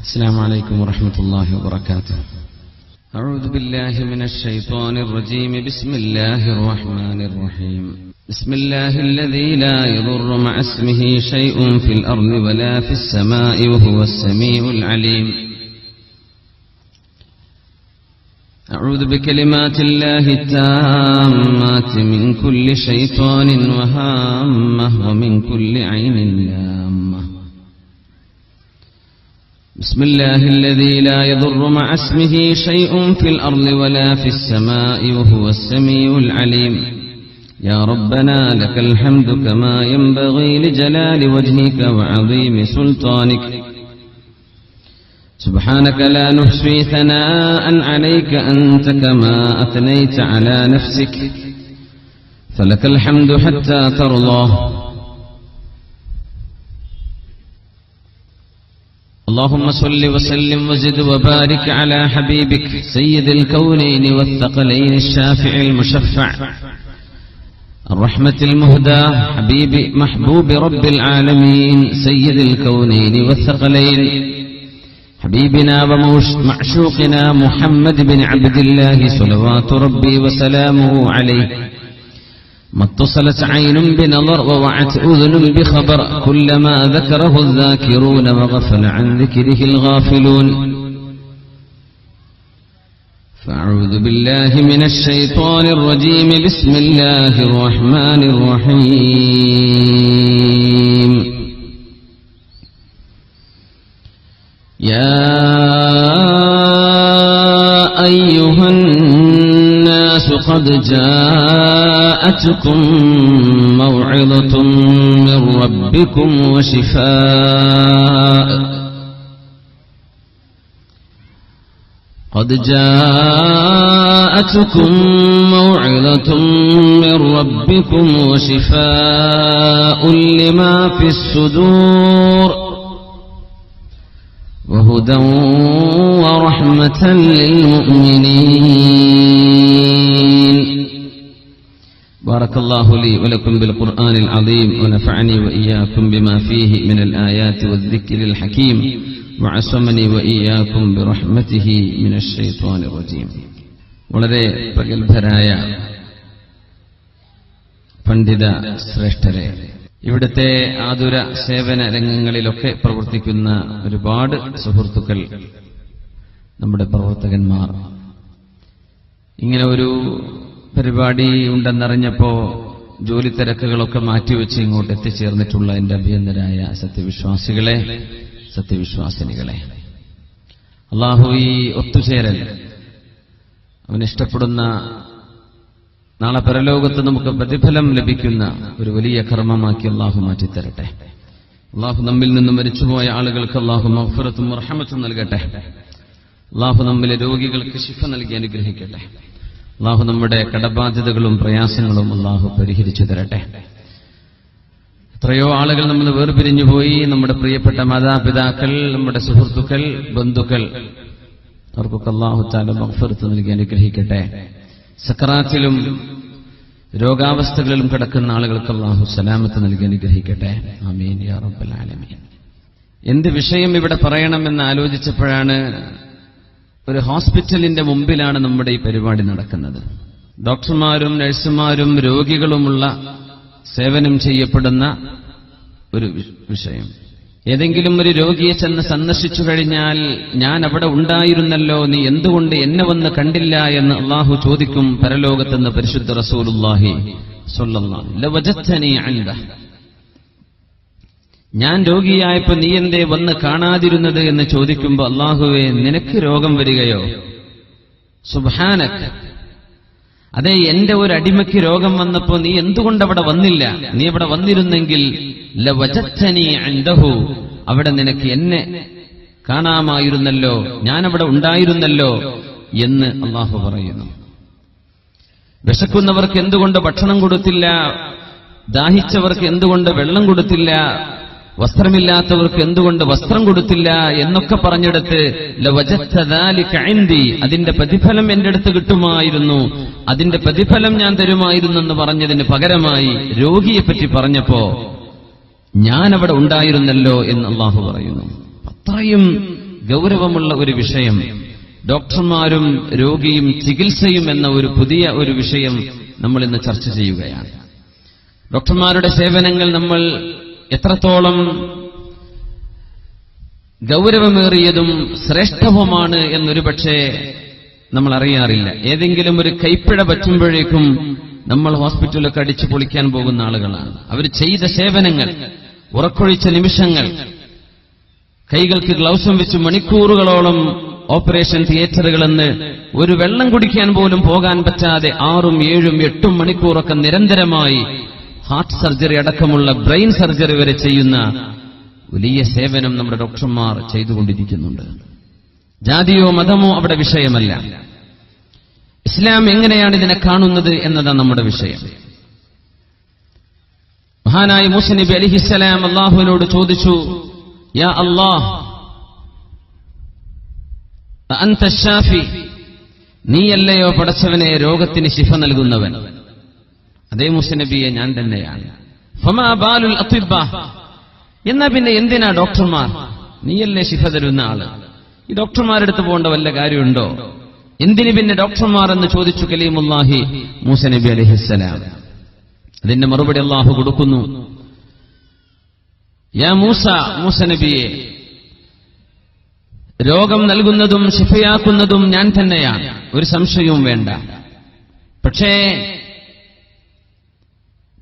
السلام عليكم ورحمة الله وبركاته. أعوذ بالله من الشيطان الرجيم. بسم الله الرحمن الرحيم. بسم الله الذي لا يضر مع اسمه شيء في الأرض ولا في السماء وهو السميع العليم. أعوذ بكلمات الله التامات من كل شيطان وهامة ومن كل عين لامة. بسم الله الذي لا يضر مع اسمه شيء في الأرض ولا في السماء وهو السميع العليم. يا ربنا لك الحمد كما ينبغي لجلال وجهك وعظيم سلطانك. سبحانك لا نحصي ثناء عليك أنت كما أثنيت على نفسك، فلك الحمد حتى ترضى. اللهم صل وسلم وزد وبارك على حبيبك سيد الكونين والثقلين الشافع المشفع الرحمة المهداة حبيب محبوب رب العالمين سيد الكونين والثقلين حبيبنا ومعشوقنا محمد بن عبد الله صلوات ربي وسلامه عليه. ما اتصلت عين بنظر ووعت أذن بخبر كلما ذكره الذاكرون وغفل عن ذكره الغافلون. فأعوذ بالله من الشيطان الرجيم. بسم الله الرحمن الرحيم. يا أيها الناس قد جاءتكم موعظة من ربكم وشفاء قد جاءتكم موعظة من ربكم وشفاء لما في الصدور وهدى ورحمة للمؤمنين. بارك الله لي ولكم بالقرآن العظيم ونفعني وإياكم بما فيه من الآيات والذكر الحكيم وعصمني وإياكم برحمته من الشيطان الرجيم. വളരെ പ്രഗൽഭരായ പണ്ഡിത ശ്രേഷ്ഠരെ, ഇവിടുത്തെ ആതുര സേവന രംഗങ്ങളിലൊക്കെ പ്രവർത്തിക്കുന്ന ഒരുപാട് സുഹൃത്തുക്കൾ, നമ്മുടെ പ്രവർത്തകന്മാർ, ഇങ്ങനെ ഒരു പരിപാടി ഉണ്ടെന്നറിഞ്ഞപ്പോ ജോലി തിരക്കുകളൊക്കെ മാറ്റിവെച്ച് ഇങ്ങോട്ട് എത്തിച്ചേർന്നിട്ടുള്ള എന്റെ അഭിനന്ദരായ സത്യവിശ്വാസികളെ, സത്യവിശ്വാസിനികളെ, അള്ളാഹു ഈ ഒത്തുചേരൽ അവനിഷ്ടപ്പെടുന്ന നാളെ പരലോകത്ത് നമുക്ക് പ്രതിഫലം ലഭിക്കുന്ന ഒരു വലിയ കർമ്മമാക്കി അള്ളാഹു മാറ്റിത്തരട്ടെ. അള്ളാഹു നമ്മിൽ നിന്നും മരിച്ചുപോയ ആളുകൾക്ക് അള്ളാഹു മഗ്ഫിറത്തും റഹ്മത്തും നൽകട്ടെ. അള്ളാഹു നമ്മിലെ രോഗികൾക്ക് ശിഫ നൽകി അനുഗ്രഹിക്കട്ടെ. അള്ളാഹു നമ്മുടെ കടബാധ്യതകളും പ്രയാസങ്ങളും അള്ളാഹു പരിഹരിച്ചു തരട്ടെ. എത്രയോ ആളുകൾ നമ്മൾ വേർപിരിഞ്ഞുപോയി. നമ്മുടെ പ്രിയപ്പെട്ട മാതാപിതാക്കൾ, നമ്മുടെ സുഹൃത്തുക്കൾ, ബന്ധുക്കൾ, അവർക്കൊക്കെ അള്ളാഹു തആല മഗ്ഫിറത്ത് നൽകി അനുഗ്രഹിക്കട്ടെ. സക്കറാത്തിലും രോഗാവസ്ഥകളിലും കിടക്കുന്ന ആളുകൾക്ക് അല്ലാഹു സലാമത്ത് നൽകി അനുഗ്രഹിക്കട്ടെ. ആമീൻ യാ റബ്ബൽ ആലമീൻ. എന്ത് വിഷയം ഇവിടെ പറയണമെന്ന് ആലോചിച്ചപ്പോഴാണ്, ഒരു ഹോസ്പിറ്റലിന്റെ മുമ്പിലാണ് നമ്മുടെ ഈ പരിപാടി നടക്കുന്നത്. ഡോക്ടർമാരും നഴ്സുമാരും രോഗികളുമുള്ള സേവനം ചെയ്യപ്പെടുന്ന ഒരു വിഷയം. ഏതെങ്കിലും ഒരു രോഗിയെ ചെന്ന് സന്ദർശിച്ചു കഴിഞ്ഞാൽ, ഞാൻ അവിടെ ഉണ്ടായിരുന്നല്ലോ, നീ എന്തുകൊണ്ട് എന്നെ വന്ന് കണ്ടില്ല എന്ന് അള്ളാഹു ചോദിക്കും പരലോകത്തെന്ന് പരിശുദ്ധ റസൂലുള്ളാഹി സ്വല്ലല്ലാഹു അലൈഹി വസല്ലം. ലവജത്തനി അൻദ, ഞാൻ രോഗിയായപ്പോ നീ എന്തേ വന്ന് കാണാതിരുന്നത് എന്ന് ചോദിക്കുമ്പോ, അള്ളാഹുവേ, നിനക്ക് രോഗം വരികയോ? സുബ്ഹാനക, അതെ, എന്റെ ഒരു അടിമയ്ക്ക് രോഗം വന്നപ്പോ നീ എന്തുകൊണ്ട് അവിടെ വന്നില്ല? നീ അവിടെ വന്നിരുന്നെങ്കിൽ ലവജത്തനി അൻദഹു, അവിടെ നിനക്ക് എന്നെ കാണാമായിരുന്നല്ലോ, ഞാനവിടെ ഉണ്ടായിരുന്നല്ലോ എന്ന് അള്ളാഹു പറയുന്നു. വിശക്കുന്നവർക്ക് എന്തുകൊണ്ട് ഭക്ഷണം കൊടുത്തില്ല? ദാഹിച്ചവർക്ക് എന്തുകൊണ്ട് വെള്ളം കൊടുത്തില്ല? വസ്ത്രമില്ലാത്തവർക്ക് എന്തുകൊണ്ട് വസ്ത്രം കൊടുത്തില്ല? എന്നൊക്കെ പറഞ്ഞെടുത്ത് ലവജത്ത ദാലിക ഇൻദി, അതിന്റെ പ്രതിഫലം എന്റെ അടുത്ത് കിട്ടുമായിരുന്നു, അതിന്റെ പ്രതിഫലം ഞാൻ തരുമായിരുന്നു എന്ന് പറഞ്ഞതിന് പകരമായി രോഗിയെപ്പറ്റി പറഞ്ഞപ്പോ ഞാൻ അവിടെ ഉണ്ടായിരുന്നല്ലോ എന്ന് അള്ളാഹു പറയുന്നു. അത്രയും ഗൗരവമുള്ള ഒരു വിഷയം. ഡോക്ടർമാരും രോഗിയും ചികിത്സയും എന്ന ഒരു പുതിയ ഒരു വിഷയം നമ്മൾ ഇന്ന് ചർച്ച ചെയ്യുകയാണ്. ഡോക്ടർമാരുടെ സേവനങ്ങൾ നമ്മൾ എത്രത്തോളം ഗൗരവമേറിയതും ശ്രേഷ്ഠവുമാണ് എന്നൊരു പക്ഷേ നമ്മൾ അറിയാറില്ല. ഏതെങ്കിലും ഒരു കൈപ്പിഴ പറ്റുമ്പോഴേക്കും നമ്മൾ ഹോസ്പിറ്റലൊക്കെ അടിച്ചു പൊളിക്കാൻ പോകുന്ന ആളുകളാണ്. അവർ ചെയ്ത സേവനങ്ങൾ, ഉറക്കൊഴിച്ച നിമിഷങ്ങൾ, കൈകൾക്ക് ഗ്ലൗസും വെച്ച് മണിക്കൂറുകളോളം ഓപ്പറേഷൻ തിയേറ്ററുകളെന്ന് ഒരു വെള്ളം കുടിക്കാൻ പോലും പോകാൻ പറ്റാതെ 6, 7, 8 മണിക്കൂറൊക്കെ നിരന്തരമായി ഹാർട്ട് സർജറി അടക്കമുള്ള ബ്രെയിൻ സർജറി വരെ ചെയ്യുന്ന വലിയ സേവനം നമ്മുടെ ഡോക്ടർമാർ ചെയ്തുകൊണ്ടിരിക്കുന്നുണ്ട്. ജാതിയോ മതമോ അവിടെ വിഷയമല്ല. ഇസ്ലാം എങ്ങനെയാണ് ഇതിനെ കാണുന്നത് എന്നതാണ് നമ്മുടെ വിഷയം. മഹാനായ മൂസ നബി അലൈഹിസ്സലാം അല്ലാഹുവിനോട് ചോദിച്ചു, യാ അല്ലാഹ് അൻത ശാഫി, നീയല്ലയോ പടച്ചവനെ രോഗത്തിന് ശിഫ നൽകുന്നവൻ? അതേ മൂസ നബിയെ, ഞാൻ തന്നെയാണ്. ഫമാ ബാലുൽ അത്ബ, എന്നാ പിന്നെ എന്തിനാ ഡോക്ടർമാർ? നീയല്ലേ ശിഫ തരുന്ന ആള്, ഈ ഡോക്ടർമാരെടുത്ത് പോകേണ്ട വല്ല കാര്യമുണ്ടോ? എന്തിന് പിന്നെ ഡോക്ടർമാർ എന്ന് ചോദിച്ചു കലീമുല്ലാഹി മൂസ നബി അലൈഹിസ്സലാം. അതിന്റെ മറുപടി അല്ലാഹു കൊടുക്കുന്നു, യാ മൂസ, മൂസ നബിയെ, രോഗം നൽകുന്നതും ശിഫയാക്കുന്നതും ഞാൻ തന്നെയാണ്, ഒരു സംശയവും വേണ്ട. പക്ഷേ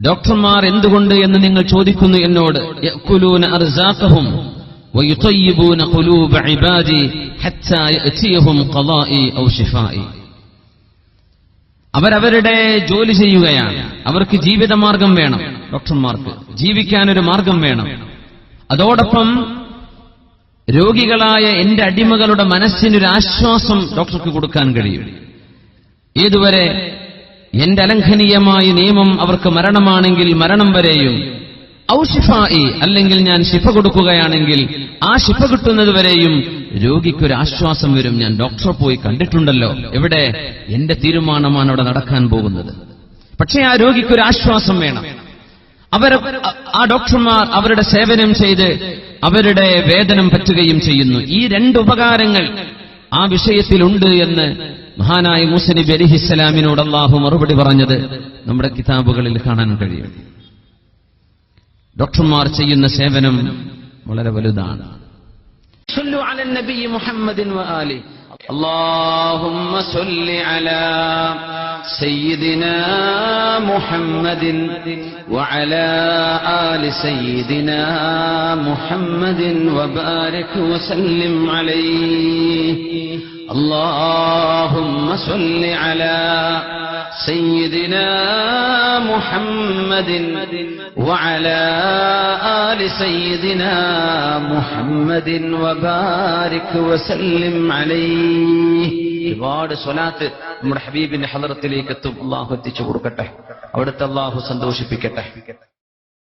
ഡോക്ടർമാർ എന്തുകൊണ്ട് എന്ന് നിങ്ങൾ ചോദിക്കുന്നു എന്നോട്. യഅ്കുലൂന അർസാഖഹും വയുതയ്യിബൂന ഖുലൂബ ഇബാദി ഹത്താ യഅതിയഹും ഖളാഇ ഔ ശിഫാഇ. അവരവരുടെ ജോലി ചെയ്യുകയാണ്. അവർക്ക് ജീവിതമാർഗം വേണം. ഡോക്ടർമാർക്ക് ജീവിക്കാനൊരു മാർഗം വേണം. അതോടൊപ്പം രോഗികളായ എന്റെ അടിമകളുടെ മനസ്സിനൊരു ആശ്വാസം ഡോക്ടർക്ക് കൊടുക്കാൻ കഴിയും. ഏതുവരെ? എന്റെ അലംഘനീയമായ നിയമം അവർക്ക് മരണമാണെങ്കിൽ മരണം വരെയും, ഔ ശിഫാഇ, അല്ലെങ്കിൽ ഞാൻ ശിഫ കൊടുക്കുകയാണെങ്കിൽ ആ ശിഫ കിട്ടുന്നതുവരെയും രോഗിക്കൊരു ആശ്വാസം വരും. ഞാൻ ഡോക്ടറെ പോയി കണ്ടിട്ടുണ്ടല്ലോ, എവിടെ? എന്റെ തീരുമാനമാണ് അവിടെ നടക്കാൻ പോകുന്നത്. പക്ഷേ ആ രോഗിക്കൊരു ആശ്വാസം വേണം. ആ ഡോക്ടർമാർ അവരുടെ സേവനം ചെയ്ത് അവരുടെ വേതനം പറ്റുകയും ചെയ്യുന്നു. ഈ 2 ഉപകാരങ്ങൾ ആ വിഷയത്തിലുണ്ട് എന്ന് മഹാനായ മൂസ നബി അലൈഹിസ്സലാമിനോട് അല്ലാഹു മറുപടി പറഞ്ഞത് നമ്മുടെ കിതാബുകളിൽ കാണാൻ കഴിയും. ഡോക്ടർമാർ ചെയ്യുന്ന സേവനം വളരെ വലുതാണ്. صلوا على النبي محمد وآله. اللهم صل على سيدنا محمد وعلى آل سيدنا محمد وبارك وسلم عليه. اللهم صل على سيدنا محمد وعلى آل سيدنا محمد وبارك وسلم عليه. ഒരുപാട് സ്വലാത്ത് നമ്മുടെ ഹബീബിന്റെ ഹളറത്തിലേക്ക് എത്തും. അല്ലാഹു എത്തിച്ചു കൊടുക്കട്ടെ. അവിടുത്തെ അല്ലാഹു സന്തോഷിപ്പിക്കട്ടെ.